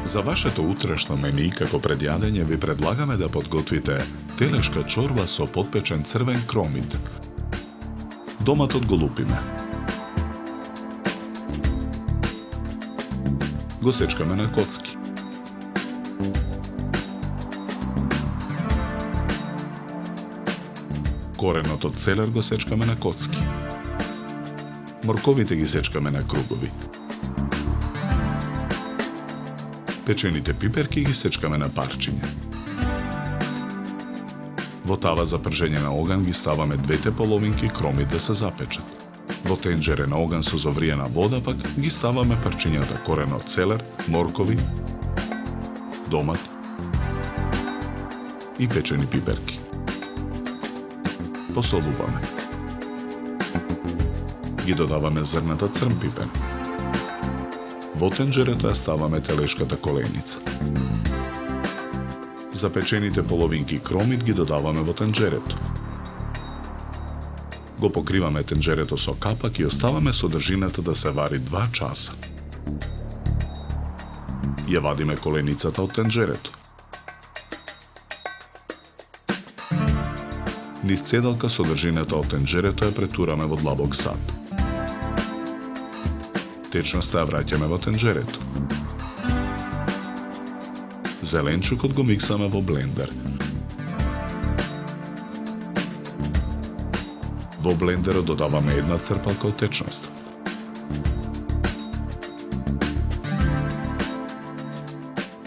За вашето утрешно мени како предјадење ви предлагаме да подготвите телешка чорба со потпечен црвен кромид. Доматот го лупиме. Го сечкаме на коцки. Коренот од целер го сечкаме на коцки. Морковите ги сечкаме на кругови. Печените пиперки ги сечкаме на парчиња. Во тава за пржење на оган ги ставаме двете половинки кромид да се запечат. Во тенџере на оган со зовриена вода пак ги ставаме парчињата корен од целер, моркови, домат и печени пиперки. Посолуваме. Ги додаваме зрната црн пипер. Во тенџерето ја ставаме телешката коленица. Запечените половинки кромид ги додаваме во тенџерето. Го покриваме тенџерето со капак и оставаме содржината да се вари 2 часа. Ја вадиме коленицата од тенџерето. Низ цедалка содржината од тенџерето ја претураме во длабок сад. Течноста ја враќаме во тенџерето. Зеленчукот го миксаме во блендер. Во блендерот додаваме 1 црпалка од течноста.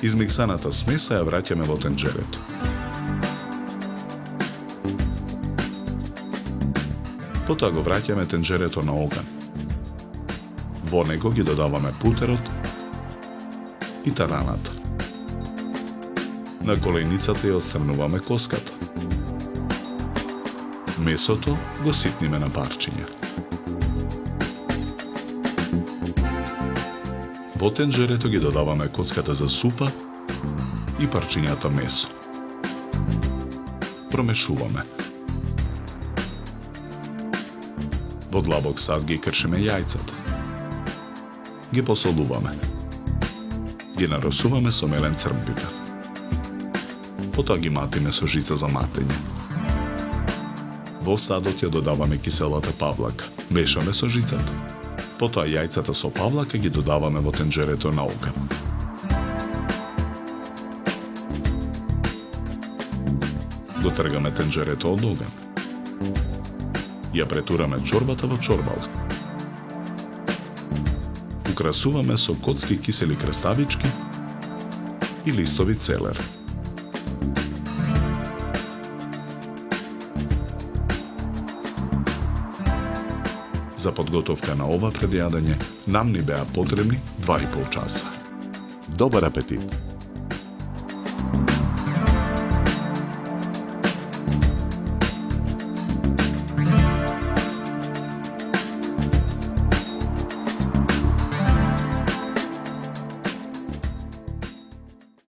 Измиксаната смеса ја враќаме во тенџерето. Потоа го враќаме тенџерето на оган. Во него ги додаваме путерот и тараната. На коленицата ја отстрануваме коската. Месото го ситниме на парчиња. Во тенџерето ги додаваме коцката за супа и парчињата месо. Промешуваме. Во длабок сад ги кршиме јајцата. Ги посолуваме. Ги наросуваме со мелен црн пипер. Потоа ги матиме со жица за матење. Во садот ја додаваме киселата павлака. Мешаме со жицата. Потоа јајцата со павлака ги додаваме во тенџерето на оган. Го тргаме тенџерето од оган. Ја претураме чорбата во чорбала. Украсуваме со коцки кисели краставички и листови целер. За подготовка на ова предјадење нам ни беа потребни 2,5 часа. Добар апетит!